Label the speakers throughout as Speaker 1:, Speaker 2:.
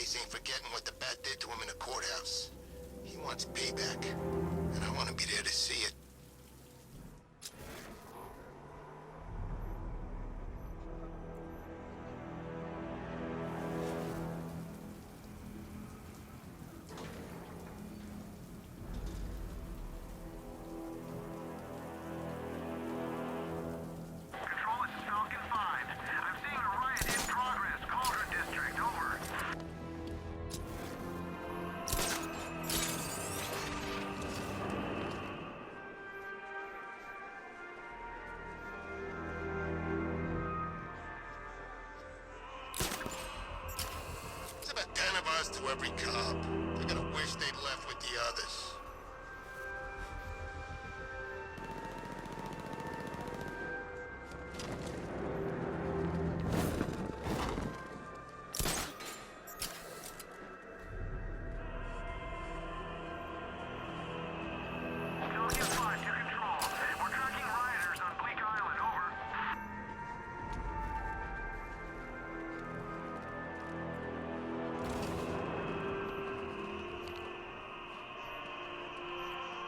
Speaker 1: face ain't forgetting what the bat did to him in the courthouse. He wants payback, and I want to be there to see it. To every cop. They're gonna wish they'd left with the others.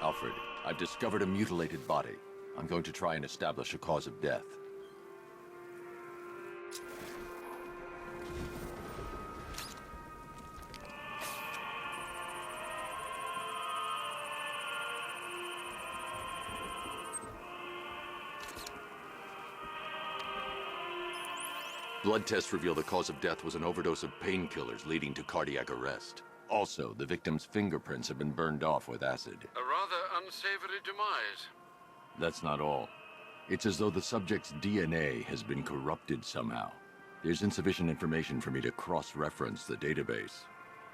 Speaker 2: Alfred, I've discovered a mutilated body. I'm going to try and establish a cause of death. Blood tests reveal the cause of death was an overdose of painkillers leading to cardiac arrest. Also, the victim's fingerprints have been burned off with acid.
Speaker 3: A rather unsavory demise.
Speaker 2: That's not all. It's as though the subject's DNA has been corrupted somehow. There's insufficient information for me to cross-reference the database.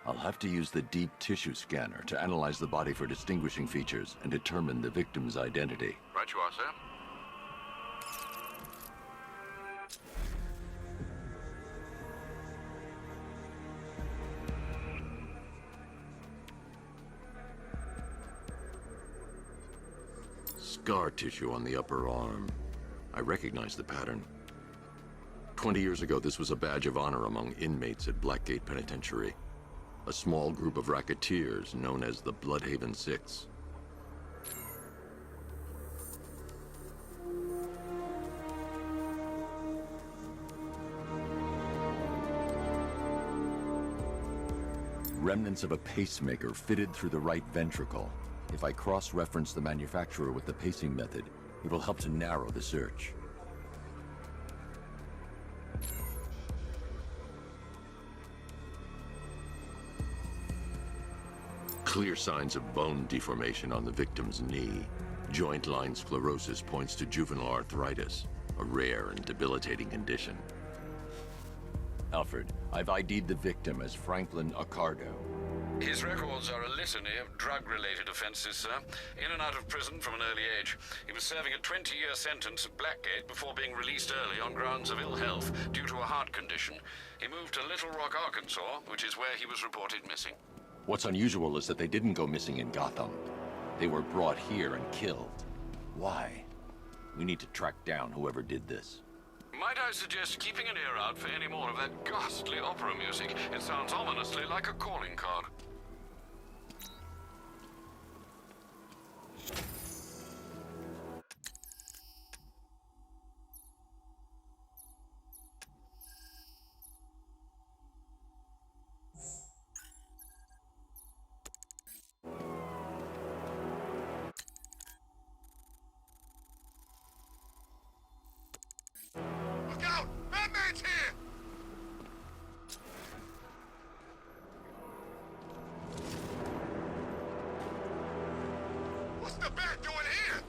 Speaker 2: I'll have to use the deep tissue scanner to analyze the body for distinguishing features and determine the victim's identity.
Speaker 3: Right you are, sir.
Speaker 2: Scar tissue on the upper arm. I recognize the pattern. 20 years ago, this was a badge of honor among inmates at Blackgate Penitentiary. A small group of racketeers known as the Bloodhaven Six. Remnants of a pacemaker fitted through the right ventricle. If I cross-reference the manufacturer with the pacing method, it will help to narrow the search. Clear signs of bone deformation on the victim's knee. Joint line sclerosis points to juvenile arthritis, a rare and debilitating condition. Alfred, I've ID'd the victim as Franklin Accardo.
Speaker 3: His records are a litany of drug-related offenses, sir. In and out of prison from an early age. He was serving a 20-year sentence at Blackgate before being released early on grounds of ill health due to a heart condition. He moved to Little Rock, Arkansas, which is where he was reported missing.
Speaker 2: What's unusual is that they didn't go missing in Gotham. They were brought here and killed. Why? We need to track down whoever did this.
Speaker 3: Might I suggest keeping an ear out for any more of that ghastly opera music? It sounds ominously like a calling card.
Speaker 1: Look out! Batman's here! What's the bat doing here?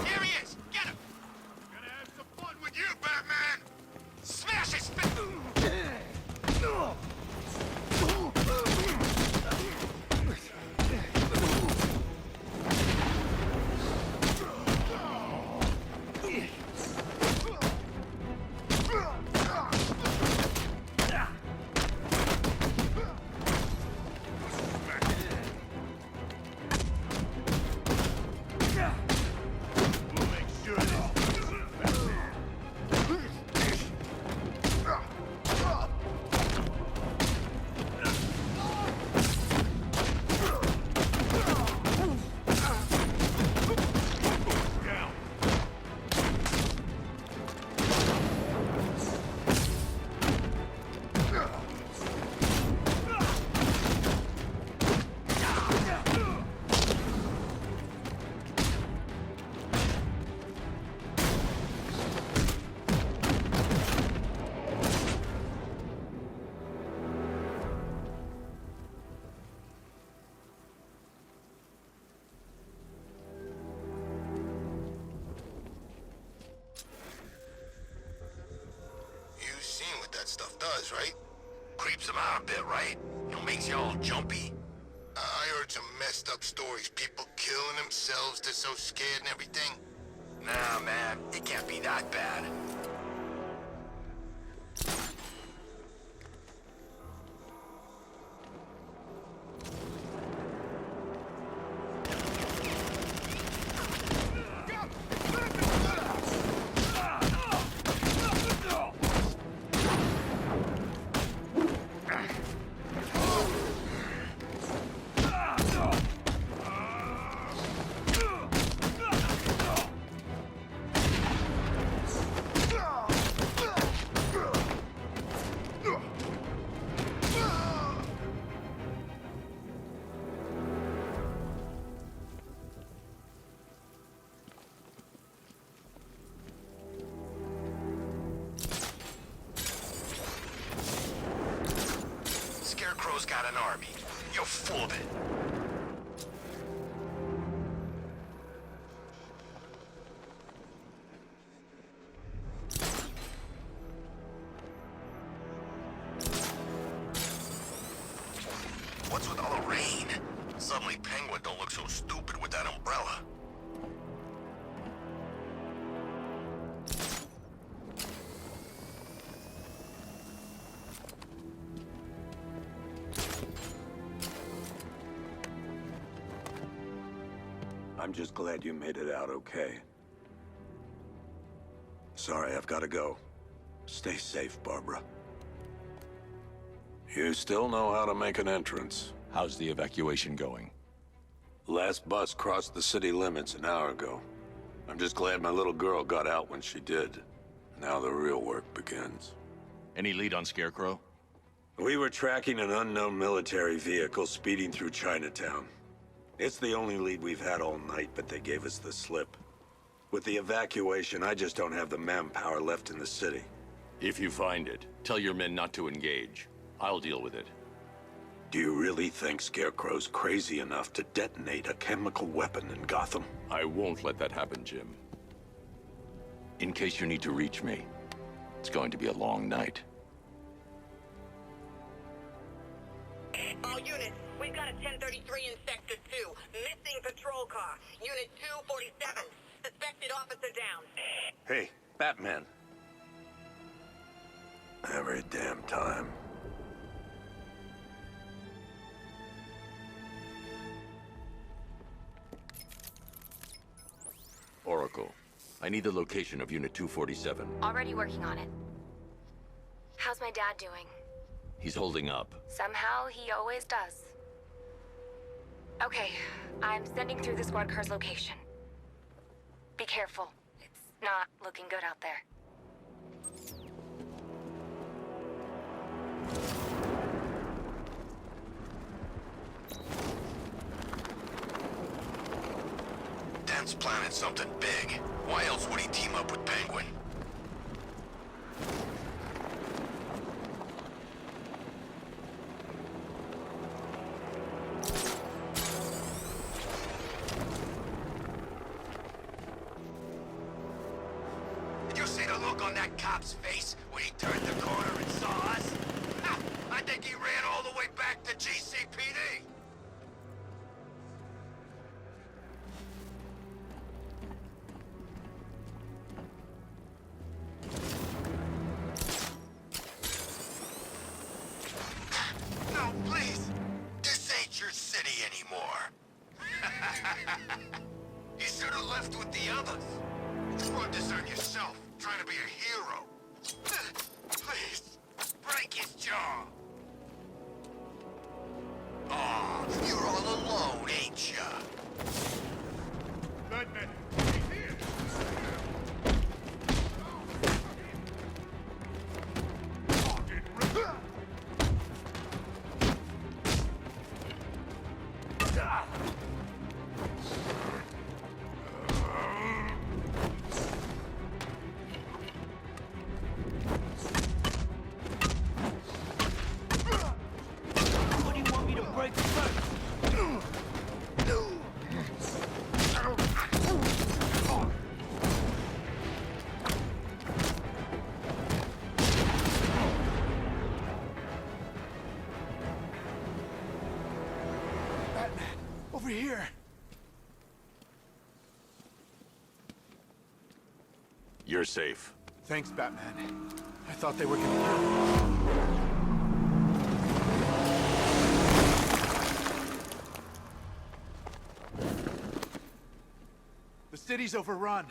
Speaker 1: Here he is! Get him! Gonna have some fun with you, Batman! Smash his face! does, right? Creeps them out a bit, right? You know, makes you all jumpy. I heard some messed up stories. People killing themselves, they're so scared and everything. Nah, man, it can't be that bad. Scarecrow's got an army. You're full of it. What's with all the rain? Suddenly Penguin don't look so stupid with that umbrella.
Speaker 4: I'm just glad you made it out okay. Sorry, I've got to go. Stay safe, Barbara. You still know how to make an entrance.
Speaker 2: How's the evacuation going?
Speaker 4: Last bus crossed the city limits an hour ago. I'm just glad my little girl got out when she did. Now the real work begins.
Speaker 2: Any lead on Scarecrow?
Speaker 4: We were tracking an unknown military vehicle speeding through Chinatown. It's the only lead we've had all night, but they gave us the slip. With the evacuation, I just don't have the manpower left in the city.
Speaker 2: If you find it, tell your men not to engage. I'll deal with it.
Speaker 4: Do you really think Scarecrow's crazy enough to detonate a chemical weapon in Gotham?
Speaker 2: I won't let that happen, Jim. In case you need to reach me, it's going to be a long night.
Speaker 5: All units, we've got a 1033 in Sector 2. Missing patrol car. Unit 247. Suspected officer down.
Speaker 4: Hey, Batman. Every damn time.
Speaker 2: Oracle, I need the location of Unit 247.
Speaker 6: Already working on it. How's my dad doing?
Speaker 2: He's holding up.
Speaker 6: Somehow, he always does. Okay, I'm sending through the squad car's location. Be careful. It's not looking good out there.
Speaker 1: Dent's planning something big. Why else would he team up with Penguin? Did you see the look on that cop's face when he turned the corner and saw us? Ha! I think he ran all the way back to GCPD. No, please. This ain't your city anymore. You should have left with the others. You brought this on yourself, trying to be a hero. Please, break his jaw. Aw, you're all alone, ain't ya? Batman, he's here.
Speaker 7: What do you want me to break first?
Speaker 2: You're safe.
Speaker 8: Thanks, Batman. I thought they were gonna kill me. The city's overrun.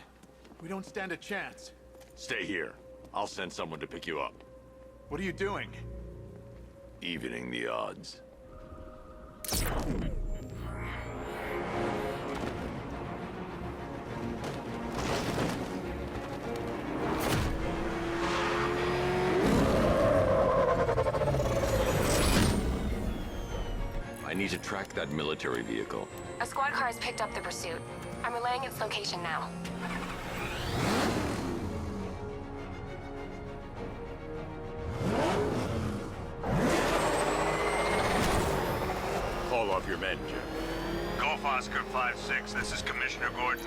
Speaker 8: We don't stand a chance.
Speaker 2: Stay here. I'll send someone to pick you up.
Speaker 8: What are you doing?
Speaker 2: Evening the odds. I need to track that military vehicle.
Speaker 6: A squad car has picked up the pursuit. I'm relaying its location now.
Speaker 2: Call off your men, Jim.
Speaker 9: Golf Oscar 5-6, this is Commissioner Gordon.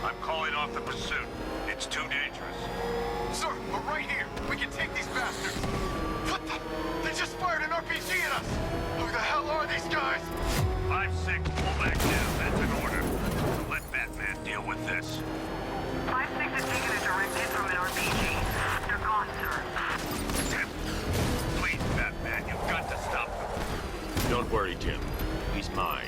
Speaker 9: I'm calling off the pursuit. It's too dangerous.
Speaker 1: Sir, we're right here. We can take these bastards. What the? They just fired an RPG at us. Who the hell are these guys?
Speaker 9: 5-6, pull back down. That's an order. Let Batman deal with this.
Speaker 5: 5-6 is taking a direct hit from an RPG. They're gone, sir.
Speaker 9: Tim, please, Batman, you've got to stop them.
Speaker 2: Don't worry, Jim. He's mine.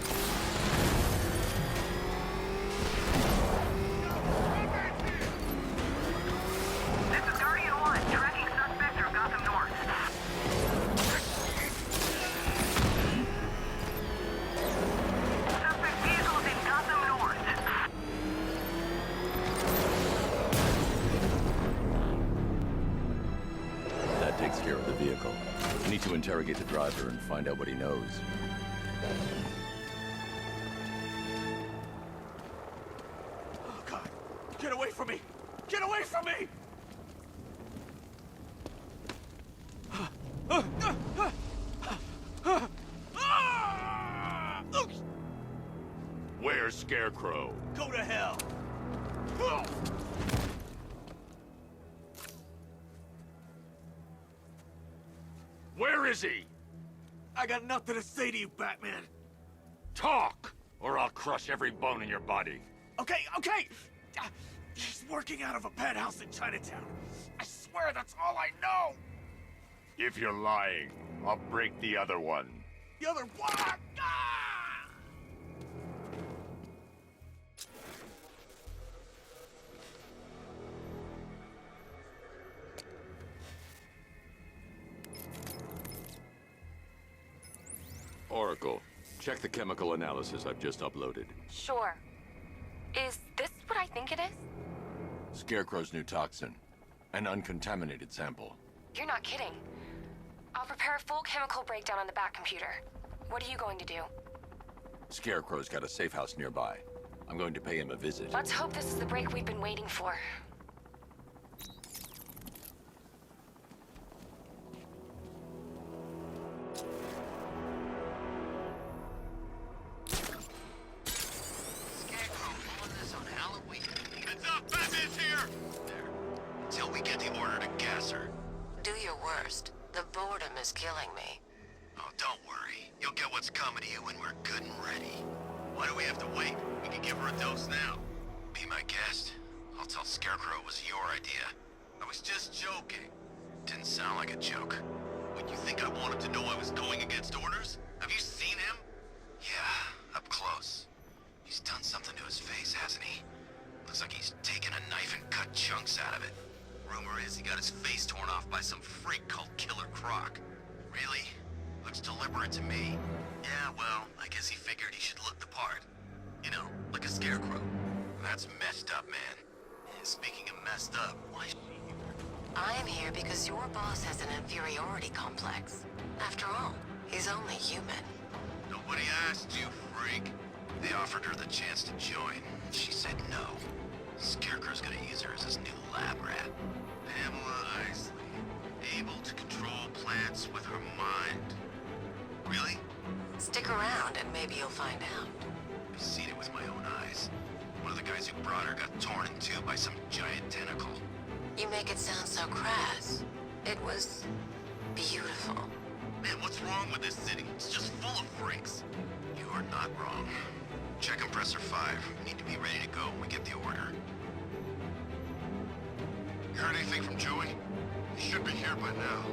Speaker 5: This is Guardian 1, tracking suspect through Gotham North. Suspect vehicles in Gotham North.
Speaker 2: That takes care of the vehicle. We need to interrogate the driver and find out what he knows.
Speaker 8: Oh, God. Get away from me! Get away from me!
Speaker 2: Where's Scarecrow?
Speaker 8: Go to hell!
Speaker 2: Where is he?
Speaker 8: I got nothing to say to you, Batman.
Speaker 2: Talk, or I'll crush every bone in your body.
Speaker 8: Okay, okay! He's working out of a penthouse in Chinatown. I swear that's all I know!
Speaker 2: If you're lying, I'll break the other one.
Speaker 8: The other one! Ah!
Speaker 2: Oracle, check the chemical analysis I've just uploaded.
Speaker 6: Sure. Is this what I think it is?
Speaker 2: Scarecrow's new toxin. An uncontaminated sample.
Speaker 6: You're not kidding. I'll prepare a full chemical breakdown on the back computer. What are you going to do?
Speaker 2: Scarecrow's got a safe house nearby. I'm going to pay him a visit.
Speaker 6: Let's hope this is the break we've been waiting for.
Speaker 1: Scarecrow pulling this on Halloween. Heads up, Batman's here! There. Till we get the order to gas her.
Speaker 10: Do your worst. The boredom is killing me.
Speaker 1: Oh, don't worry. You'll get what's coming to you when we're good and ready. Why do we have to wait? We can give her a dose now. Be my guest. I'll tell Scarecrow it was your idea. I was just joking. Didn't sound like a joke. Would you think I wanted to know I was going against orders? Have you seen him? Yeah, up close. He's done something to his face, hasn't he? Looks like he's taken a knife and cut chunks out of it. Rumor is he got his face torn off by some freak called Killer Croc. Really? Looks deliberate to me. Yeah, well, I guess he figured he should look the part. You know, like a scarecrow. That's messed up, man. And speaking of messed up, why is she here?
Speaker 10: I am here because your boss has an inferiority complex. After all, he's only human.
Speaker 1: Nobody asked you, freak. They offered her the chance to join. She said no. Scarecrow's gonna use her as his new lab rat. Pamela Isley. Able to control plants with her mind. Really?
Speaker 10: Stick around and maybe you'll find out.
Speaker 1: I've seen it with my own eyes. One of the guys who brought her got torn in two by some giant tentacle.
Speaker 10: You make it sound so crass. It was beautiful.
Speaker 1: Man, what's wrong with this city? It's just full of freaks. You are not wrong. Check compressor 5. We need to be ready to go when we get the order. anything from Joey? He should be here by now.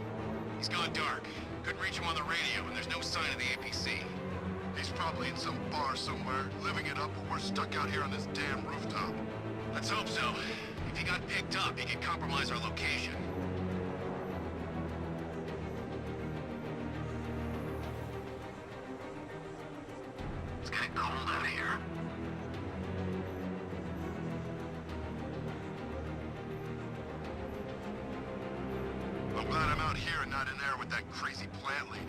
Speaker 1: He's gone dark. Couldn't reach him on the radio, and there's no sign of the APC. He's probably in some bar somewhere, living it up, but we're stuck out here on this damn rooftop. Let's hope so. If he got picked up, he could compromise our location. It's getting cold out of here. I'm glad I'm out here and not in there with that crazy plant lady.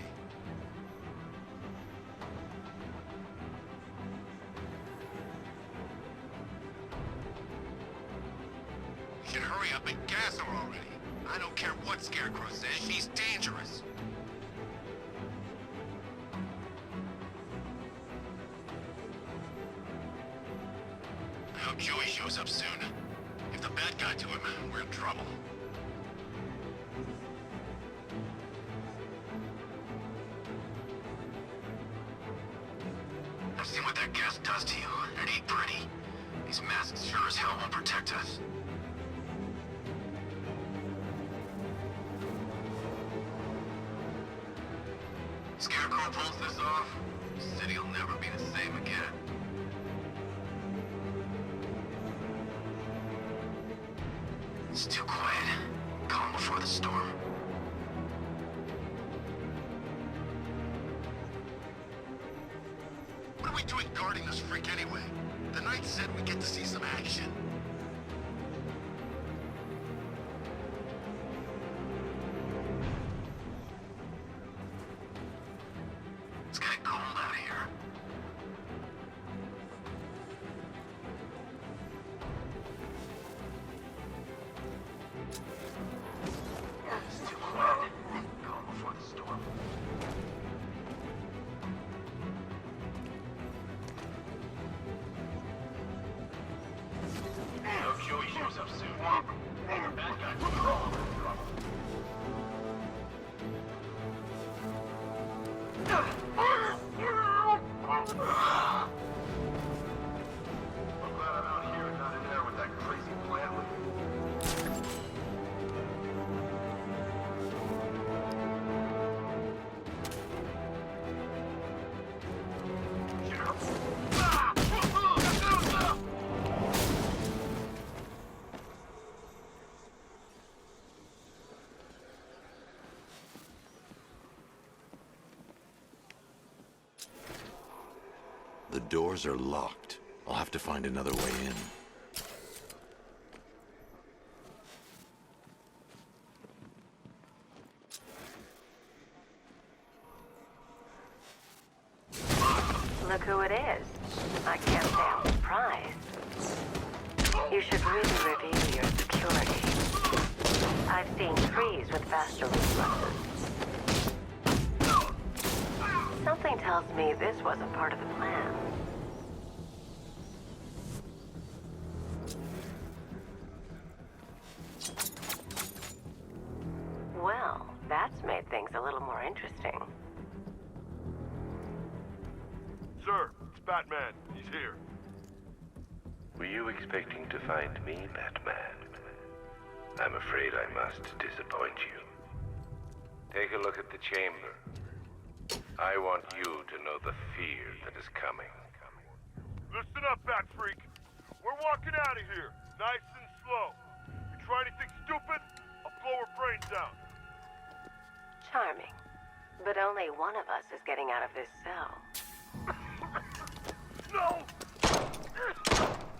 Speaker 1: You should hurry up and gas her already. I don't care what Scarecrow says, she's dangerous. I hope Joey shows up soon. If the bat got to him, we're in trouble. I've seen what that gas does to you. It ain't pretty. These masks sure as hell won't protect us. Scarecrow pulls this off, the city'll never be the same again. It's too quiet. Calm before the storm. What are we doing guarding this freak anyway? The Knight said we get to see some action. It's getting cold out here. It's too quiet. Calm before the storm. Hope Joey shows up soon. Bad guy took her all in trouble. I'm glad I'm out here and not in there with that crazy plant lady.
Speaker 2: The doors are locked. I'll have to find another way in.
Speaker 10: Look who it is. I can't say I'm surprised. You should really review your security. I've seen trees with faster reflexes. Something tells me this wasn't part of the plan. Well, that's made things a little more interesting.
Speaker 9: Sir, it's Batman. He's here.
Speaker 11: Were you expecting to find me, Batman? I'm afraid I must disappoint you. Take a look at the chamber. I want you to know the fear that is coming.
Speaker 9: Listen up, Bat Freak. We're walking out of here, nice and slow. You try anything stupid, I'll blow her brains out.
Speaker 10: Charming. But only one of us is getting out of this cell.
Speaker 9: No!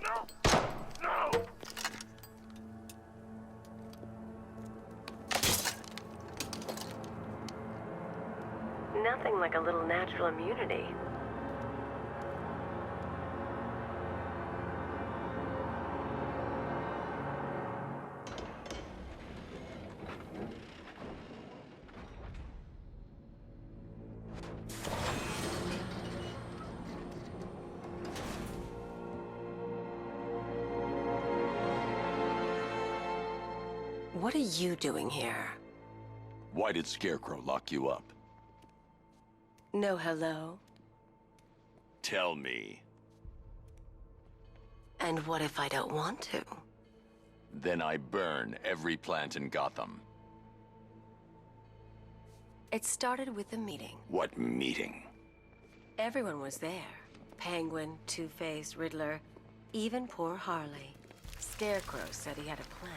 Speaker 9: No! No!
Speaker 10: Nothing like a little natural immunity. What are you doing here?
Speaker 2: Why did Scarecrow lock you up?
Speaker 10: No hello?
Speaker 2: Tell me.
Speaker 10: And what if I don't want to?
Speaker 2: Then I burn every plant in Gotham.
Speaker 10: It started with a meeting.
Speaker 2: What meeting?
Speaker 10: Everyone was there. Penguin, Two-Face, Riddler, even poor Harley. Scarecrow said he had a plan.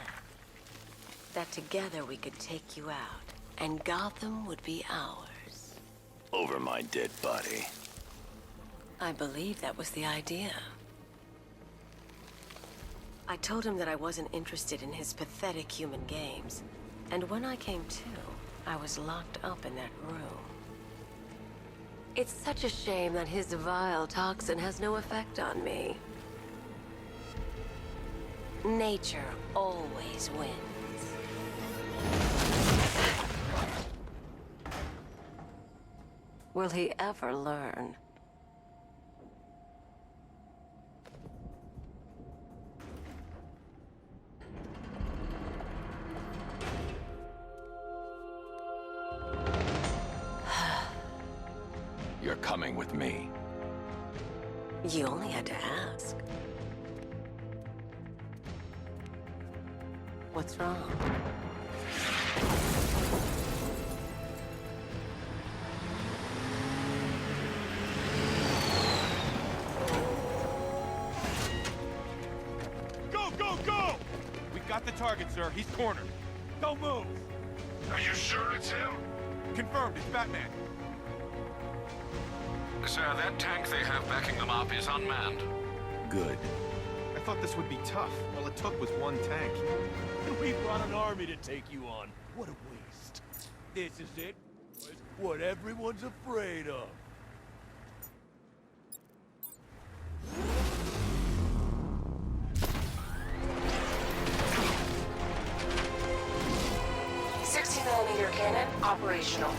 Speaker 10: That together we could take you out, and Gotham would be ours.
Speaker 2: Over my dead body.
Speaker 10: I believe that was the idea. I told him that I wasn't interested in his pathetic human games, and when I came to, I was locked up in that room. It's such a shame that his vile toxin has no effect on me. Nature always wins. Will he ever learn?
Speaker 2: You're coming with me.
Speaker 10: You only had to ask. What's wrong?
Speaker 8: Go, go, go! We got the target, sir. He's cornered. Don't move.
Speaker 1: Are you sure it's him?
Speaker 8: Confirmed, it's Batman.
Speaker 3: Sir, that tank they have backing them up is unmanned.
Speaker 2: Good.
Speaker 8: I thought this would be tough. All it took was one tank.
Speaker 7: We brought an army to take you on. What a waste. This is it. What everyone's afraid of.
Speaker 6: $60mm cannon operational.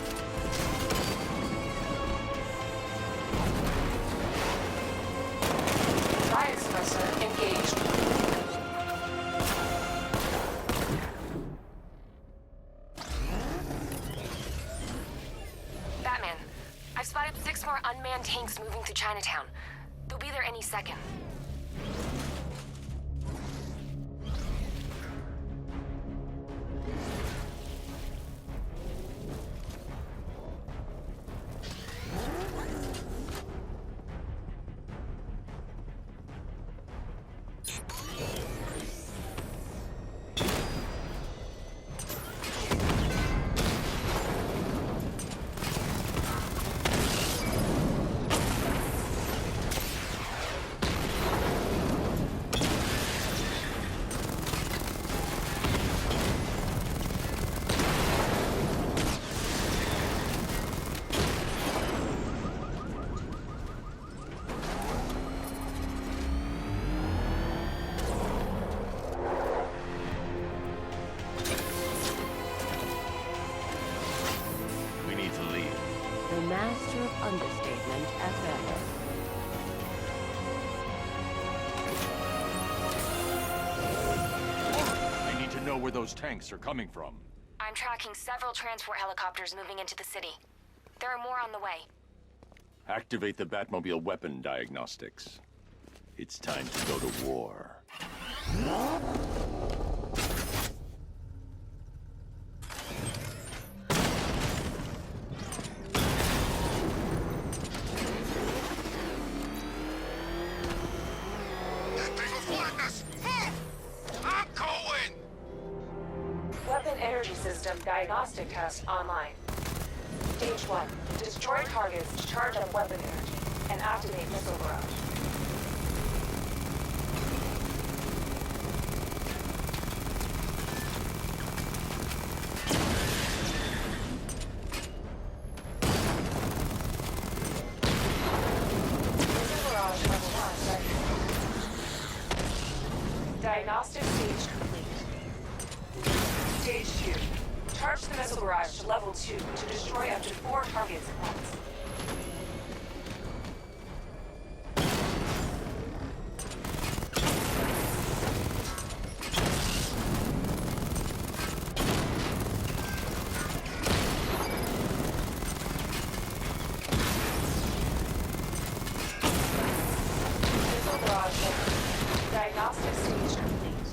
Speaker 6: Fire suppressor engaged. Batman, I've spotted 6 more unmanned tanks moving to Chinatown. They'll be there any second.
Speaker 10: The master of understatement FM.
Speaker 2: I need to know where those tanks are coming from.
Speaker 6: I'm tracking several transport helicopters moving into the city. There are more on the way.
Speaker 2: Activate the Batmobile weapon diagnostics. It's time to go to war.
Speaker 1: That thing will flatten us! Move! I'm going!
Speaker 6: Weapon energy system diagnostic test online. Stage 1. Destroy targets to charge up weapon energy and activate missile barrage. Missile barrage level 1 ready. Diagnostic stage complete. Stage 2. Charge the missile barrage to level 2 to destroy up to 4 targets at once. Missile barrage level. Diagnostic stage complete.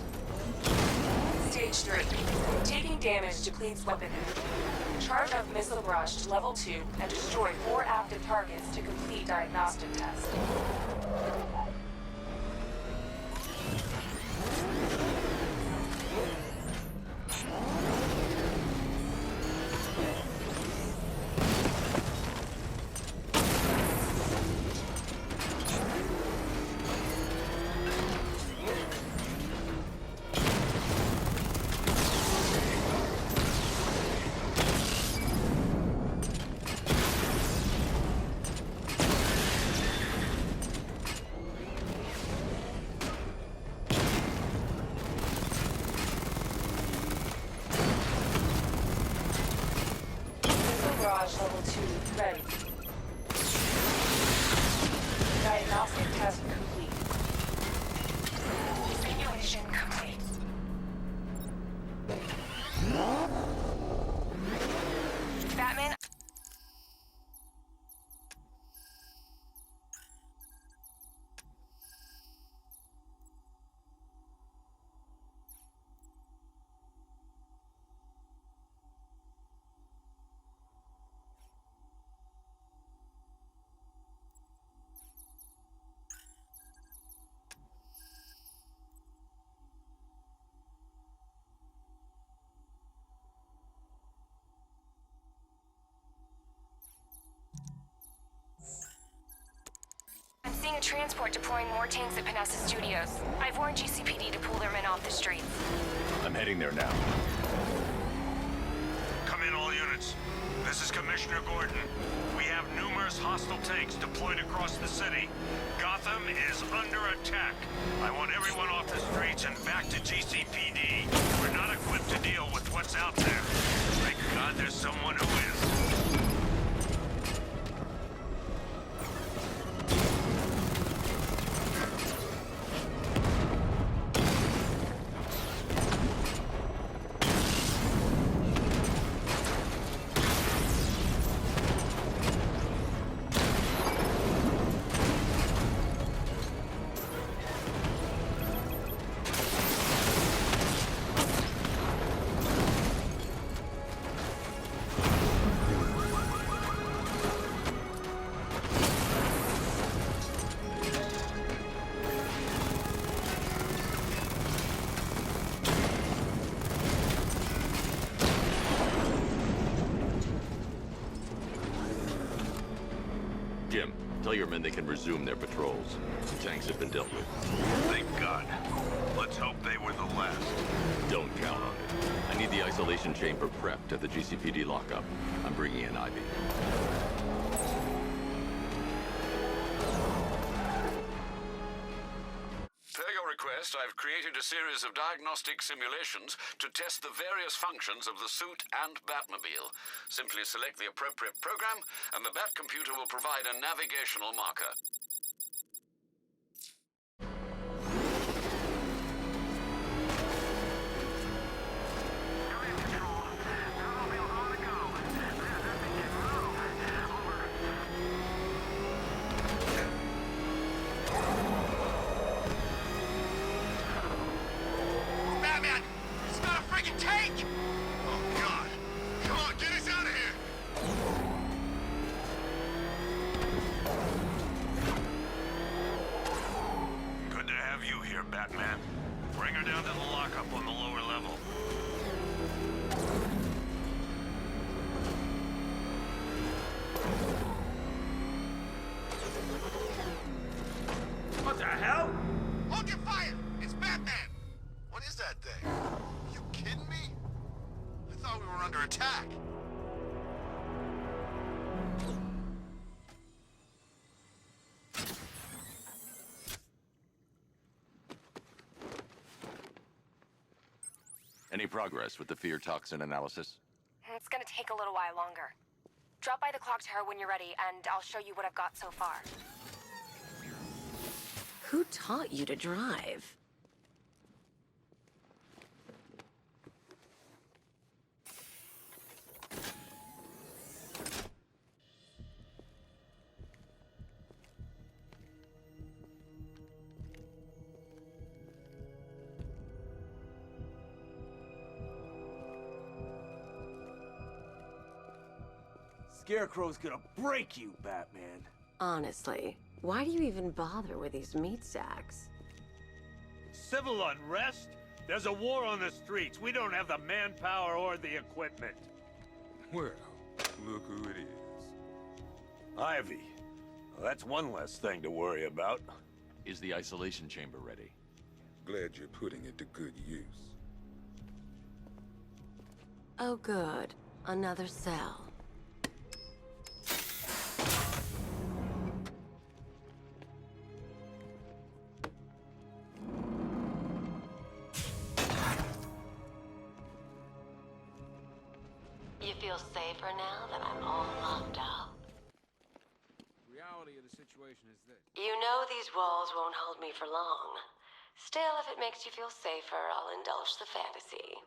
Speaker 12: 3. Taking damage depletes weapon energy. Charge up missile barrage to level 2 and destroy 4 active targets to complete diagnostic test. Barrage level 2 ready. Diagnostic test complete.
Speaker 6: Simulation complete. Batman. I'm seeing a transport deploying more tanks at Panessa Studios. I've warned GCPD to pull their men off the streets.
Speaker 2: I'm heading there now.
Speaker 8: Come in, all units. This is Commissioner Gordon. We have numerous hostile tanks deployed across the city. Gotham is under attack. I want everyone off the streets and back to GCPD. We're not equipped to deal with what's out there. Thank God there's someone who is.
Speaker 2: Jim, tell your men they can resume their patrols. The tanks have been dealt with.
Speaker 8: Thank God. Let's hope they were the last.
Speaker 2: Don't count on it. I need the isolation chamber prepped at the GCPD lockup. I'm bringing in Ivy.
Speaker 3: Per your request, I've created a series of diagnostic simulations to test the various functions of the suit and Batmobile. Simply select the appropriate program, and the Bat computer will provide a navigational marker.
Speaker 1: Batman! It's not a freaking tank! Oh, God. Come on, get us out of here!
Speaker 8: Good to have you here, Batman. Bring her down to the lockup on the lower level.
Speaker 1: What the hell? Hold your fire! It's Batman! What is that thing? Are you kidding me? I thought we were under attack.
Speaker 2: Any progress with the fear toxin analysis?
Speaker 6: It's gonna take a little while longer. Drop by the clock tower when you're ready, and I'll show you what I've got so far.
Speaker 13: Who taught you to drive?
Speaker 7: Scarecrow's gonna break you, Batman.
Speaker 13: Honestly, why do you even bother with these meat sacks?
Speaker 8: Civil unrest? There's a war on the streets. We don't have the manpower or the equipment.
Speaker 14: Well, look who it is.
Speaker 4: Ivy. Well, that's one less thing to worry about.
Speaker 2: Is the isolation chamber ready?
Speaker 14: Glad you're putting it to good use.
Speaker 13: Oh good. Another cell. You feel safer now that I'm all locked up?
Speaker 7: Reality of the situation is this.
Speaker 13: You know these walls won't hold me for long. Still, if it makes you feel safer, I'll indulge the fantasy.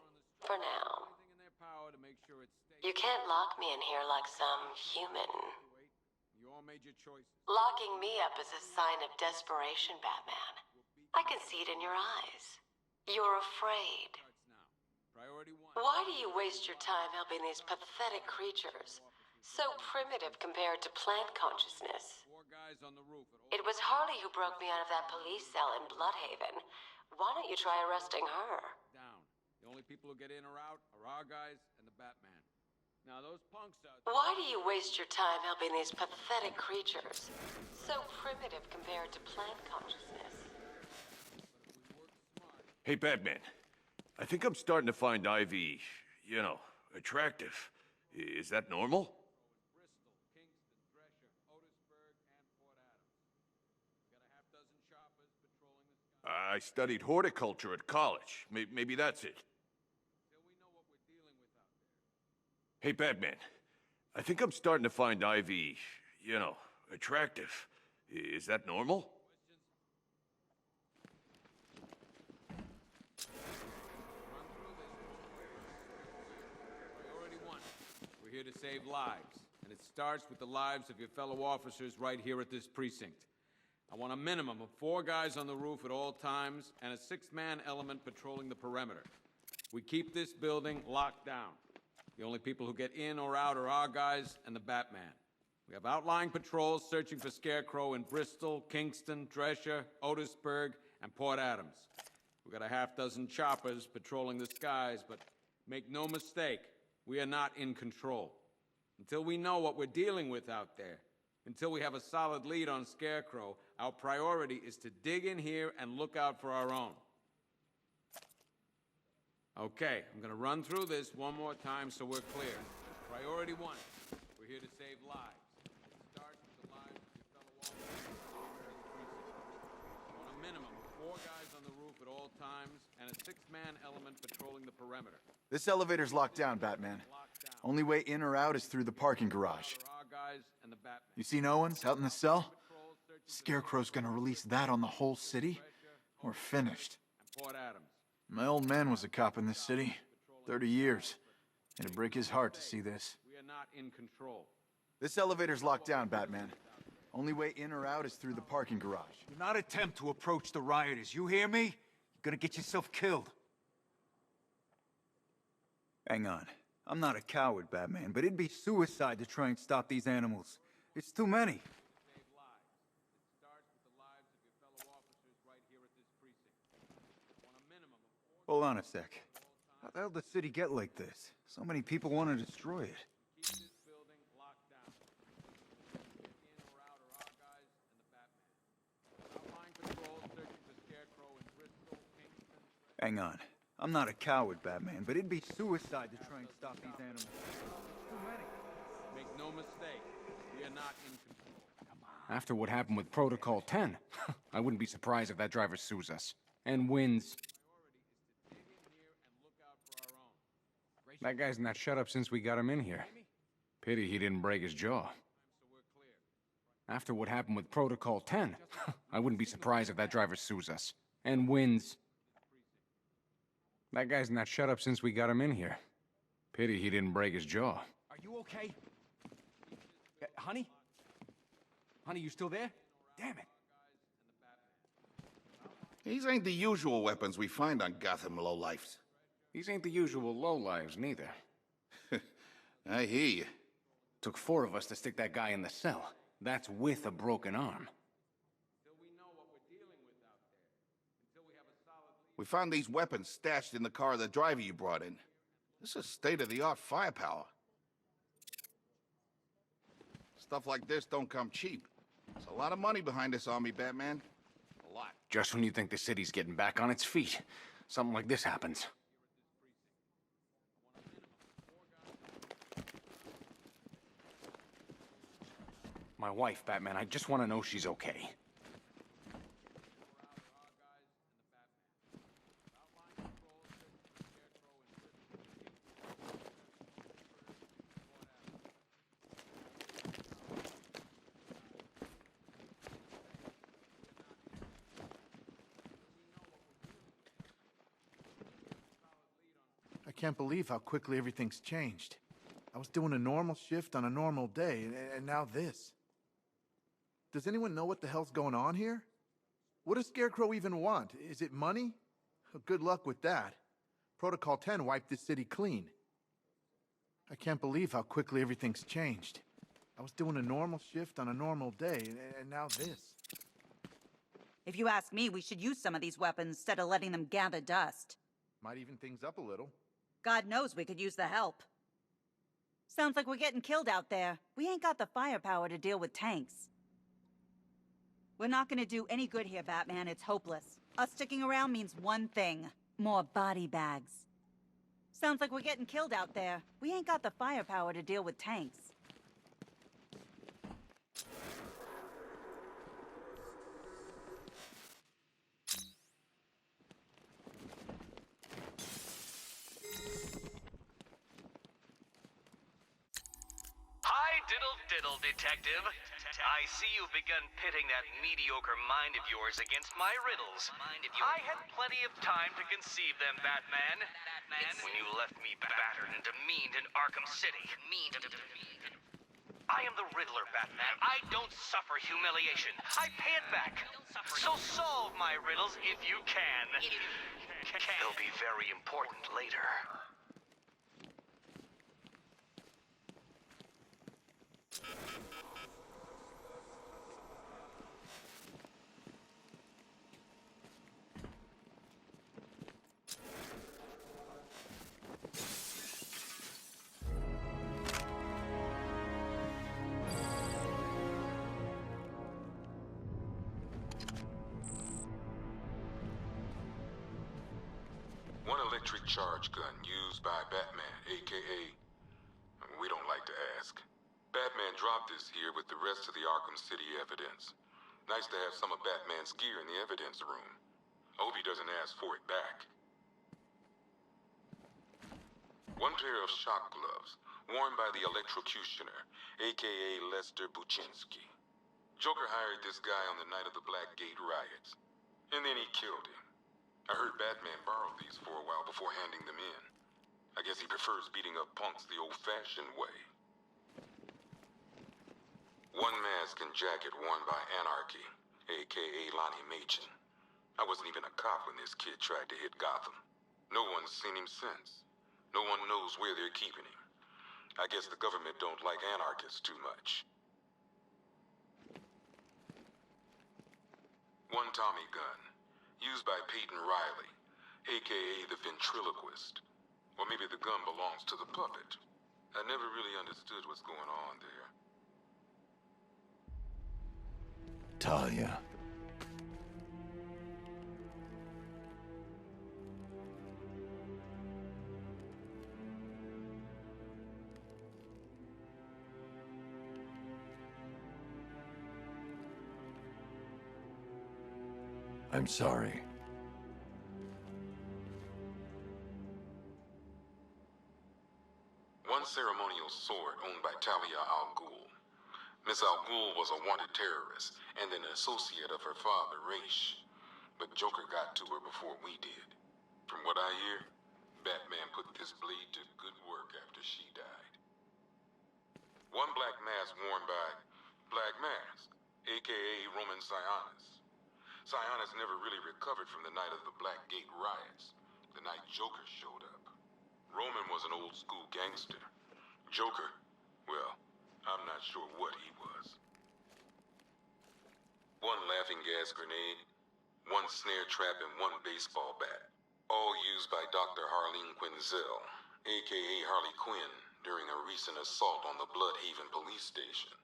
Speaker 13: For now.
Speaker 7: Everything in their power to make sure it stays.
Speaker 13: You can't lock me in here like some human.
Speaker 7: You all made your choices.
Speaker 13: Locking me up is a sign of desperation, Batman. I can see it in your eyes. You're afraid.
Speaker 7: Starts now. Priority 1.
Speaker 13: Why do you waste your time helping these pathetic creatures? So primitive compared to plant consciousness.
Speaker 7: 4 guys on the roof at all.
Speaker 13: It was Harley who broke me out of that police cell in Bloodhaven. Why don't you try arresting her?
Speaker 7: Down. The only people who get in or out are our guys and the Batman. Now those punks out there.
Speaker 13: Why do you waste your time helping these pathetic creatures? So primitive compared to plant consciousness.
Speaker 15: Hey, Batman. I think I'm starting to find Ivy, you know, attractive. Is that normal?
Speaker 7: Bristol, Kingston, Drescher, Otisburg, and Port Adams. We got a half dozen choppers patrolling the sky.
Speaker 15: I studied horticulture at college. Maybe that's it.
Speaker 7: Till we know what we're dealing with out there.
Speaker 15: Hey, Batman. I think I'm starting to find Ivy, you know, attractive. Is that normal?
Speaker 7: Priority 1. We're here to save lives, and it starts with the lives of your fellow officers right here at this precinct. I want a minimum of 4 guys on the roof at all times and a 6-man element patrolling the perimeter. We keep this building locked down. The only people who get in or out are our guys and the Batman. We have outlying patrols searching for Scarecrow in Bristol, Kingston, Drescher, Otisburg, and Port Adams. We got a half dozen choppers patrolling the skies, but make no mistake, we are not in control. Until we know what we're dealing with out there, until we have a solid lead on Scarecrow, our priority is to dig in here and look out for our own. Okay, I'm gonna run through this one more time so we're clear. Priority 1, we're here to save lives. It starts with the lives of your fellow officers here in the precinct. I want a minimum of 4 guys on the roof at all times and a 6-man element patrolling the perimeter.
Speaker 16: This elevator's locked down, Batman. Only way in or out is through the parking garage.
Speaker 7: Our guys and the Batman.
Speaker 16: You seen Owens out in the cell? Scarecrow's gonna release that on the whole city. We're finished.
Speaker 7: And Port Adams.
Speaker 16: My old man was a cop in this city. 30 years. It'd break his heart to see this.
Speaker 7: We are not in control.
Speaker 16: This elevator's locked down, Batman. Only way in or out is through the parking garage.
Speaker 17: Do not attempt to approach the rioters. You hear me? You're gonna get yourself killed. Hang on. I'm not a coward, Batman, but it'd be suicide to try and stop these animals. It's too many.
Speaker 7: Save lives. It starts with the lives of your fellow officers right here at this precinct. I want a minimum of 4
Speaker 17: Hold on a sec. How the hell did the city get like this? So many people want to destroy it.
Speaker 7: Keep this building locked down. Get in or out are our guys and the Batman. Outlying patrols searching for Scarecrow in Bristol, Kingston.
Speaker 17: Hang on. I'm not a coward, Batman, but it'd be suicide to try and stop these animals. Too many.
Speaker 7: Make no mistake, we are not in control.
Speaker 18: After what happened with Protocol 10, I wouldn't be surprised if that driver sues us. And wins. That guy's not shut up since we got him in here. Pity he didn't break his jaw. After what happened with Protocol 10, I wouldn't be surprised if that driver sues us. And wins. That guy's not shut up since we got him in here. Pity he didn't break his jaw.
Speaker 17: Are you okay? Honey? Honey, you still there? Damn it.
Speaker 1: These ain't the usual weapons we find on Gotham lowlifes.
Speaker 18: These ain't the usual lowlives, neither.
Speaker 1: I hear you.
Speaker 18: Took 4 of us to stick that guy in the cell. That's with a broken arm.
Speaker 19: We found these weapons stashed in the car of the driver you brought in. This is state-of-the-art firepower. Stuff like this don't come cheap. There's a lot of money behind this army, Batman. A lot.
Speaker 18: Just when you think the city's getting back on its feet, something like this happens. My wife, Batman, I just want to know she's okay.
Speaker 16: I can't believe how quickly everything's changed. I was doing a normal shift on a normal day, and now this. Does anyone know what the hell's going on here? What does Scarecrow even want? Is it money? Good luck with that. Protocol 10 wiped this city clean. I can't believe how quickly everything's changed. I was doing a normal shift on a normal day, and now this.
Speaker 20: If you ask me, we should use some of these weapons instead of letting them gather dust.
Speaker 16: Might even things up a little.
Speaker 20: God knows we could use the help. Sounds like we're getting killed out there. We ain't got the firepower to deal with tanks. We're not gonna do any good here, Batman. It's hopeless. Us sticking around means one thing. More body bags. Sounds like we're getting killed out there. We ain't got the firepower to deal with tanks.
Speaker 21: Hi, diddle, detective. I see you've begun pitting that mediocre mind of yours against my riddles. I had plenty of time to conceive them, Batman. When you left me battered and demeaned in Arkham City. I am the Riddler, Batman. I don't suffer humiliation. I pay it back. So solve my riddles if you can. They'll be very important later.
Speaker 14: One electric charge gun used by Batman, a.k.a. We don't like to ask. Batman dropped this here with the rest of the Arkham City evidence. Nice to have some of Batman's gear in the evidence room. I hope he doesn't ask for it back. One pair of shock gloves, worn by the electrocutioner, a.k.a. Lester Buczynski. Joker hired this guy on the night of the Blackgate riots, and then he killed him. I heard Batman borrowed these for a while before handing them in. I guess he prefers beating up punks the old-fashioned way. One mask and jacket worn by Anarchy, a.k.a. Lonnie Machin. I wasn't even a cop when this kid tried to hit Gotham. No one's seen him since. No one knows where they're keeping him. I guess the government don't like anarchists too much. One Tommy gun, used by Peyton Riley, a.k.a. the ventriloquist. Or maybe the gun belongs to the puppet. I never really understood what's going on there.
Speaker 2: Talia. I'm sorry.
Speaker 14: One ceremonial sword owned by Talia al Ghul. Miss al Ghul was a wanted terrorist and an associate of her father, Raish. But Joker got to her before we did. From what I hear, Batman put this blade to good work after she died. One black mask worn by Black Mask, a.k.a. Roman Sionis. Sionis never really recovered from the night of the Blackgate riots, the night Joker showed up. Roman was an old-school gangster. Joker, well, I'm not sure what he was. One laughing gas grenade, one snare trap, and one baseball bat. All used by Dr. Harleen Quinzel, aka Harley Quinn, during a recent assault on the Bloodhaven police station.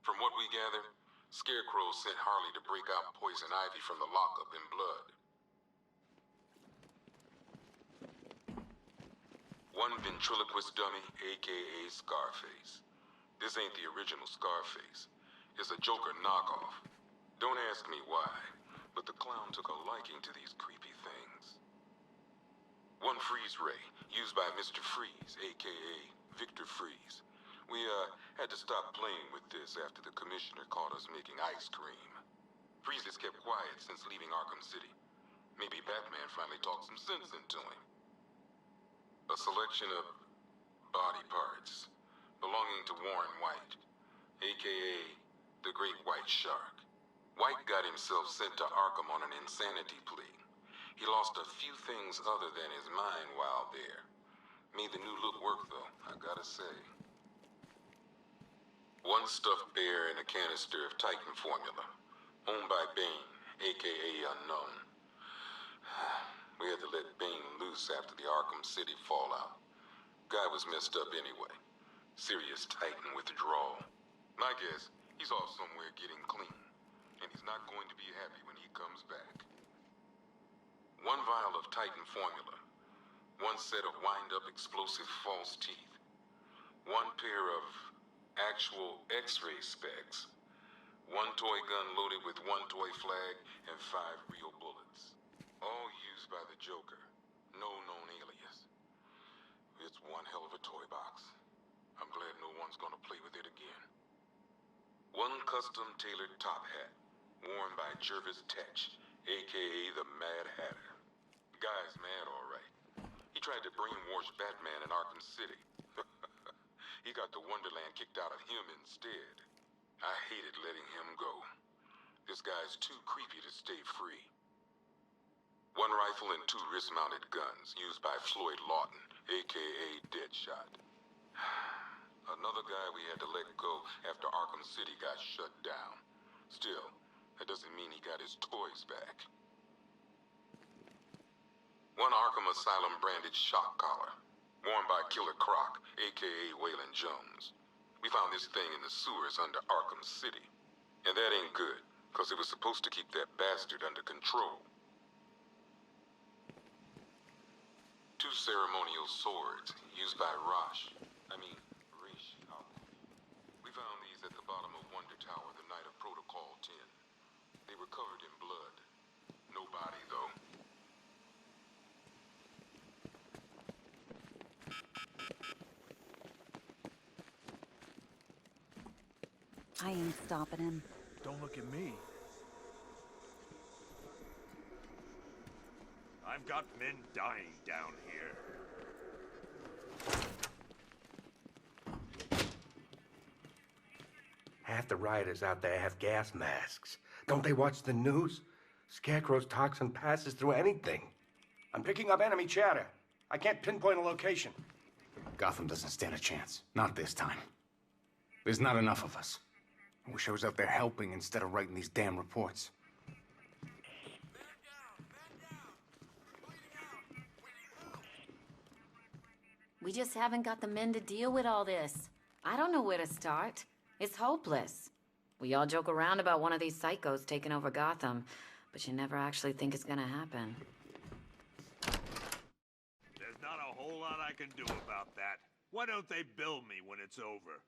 Speaker 14: From what we gather, Scarecrow sent Harley to break out Poison Ivy from the lockup in Blood. One ventriloquist dummy, aka Scarface. This ain't the original Scarface. It's a Joker knockoff. Don't ask me why, but the clown took a liking to these creepy things. One freeze ray, used by Mr. Freeze, aka Victor Freeze. We, had to stop playing with this after the commissioner caught us making ice cream. Freeze has kept quiet since leaving Arkham City. Maybe Batman finally talked some sense into him. A selection of body parts belonging to Warren White, aka the Great White Shark. White got himself sent to Arkham on an insanity plea. He lost a few things other than his mind while there. Made the new look work though, I gotta say. One stuffed bear in a canister of Titan formula, owned by Bane, aka Unknown. We had to let Bane loose after the Arkham City fallout. Guy was messed up anyway. Serious Titan withdrawal. My guess, he's off somewhere getting clean, and he's not going to be happy when he comes back. One vial of Titan formula, one set of wind-up explosive false teeth, one pair of actual X-ray specs, one toy gun loaded with one toy flag, and 5 real bullets. All used by the Joker. No known alias. It's one hell of a toy box. I'm glad no one's gonna play with it again. One custom-tailored top hat, worn by Jervis Tetch, aka the Mad Hatter. The guy's mad, all right. He tried to brainwash Batman in Arkham City. He got the Wonderland kicked out of him instead. I hated letting him go. This guy's too creepy to stay free. One rifle and 2 wrist-mounted guns, used by Floyd Lawton, aka Deadshot. Another guy we had to let go after Arkham City got shut down. Still, that doesn't mean he got his toys back. One Arkham Asylum branded shock collar, worn by Killer Croc, aka Waylon Jones. We found this thing in the sewers under Arkham City. And that ain't good, because it was supposed to keep that bastard under control. 2 ceremonial swords, used by Rish. We found these at the bottom of Wonder Tower the night of Protocol 10. They were covered in blood. No body, though.
Speaker 20: I ain't stopping him.
Speaker 16: Don't look at me.
Speaker 15: I've got men dying down here.
Speaker 5: Half the rioters out there have gas masks. Don't they watch the news? Scarecrow's toxin passes through anything.
Speaker 18: I'm picking up enemy chatter. I can't pinpoint a location. Gotham doesn't stand a chance. Not this time. There's not enough of us. I wish I was out there helping instead of writing these damn reports.
Speaker 22: We just haven't got the men to deal with all this. I don't know where to start. It's hopeless. We all joke around about one of these psychos taking over Gotham, but you never actually think it's gonna happen.
Speaker 8: There's not a whole lot I can do about that. Why don't they bill me when it's over?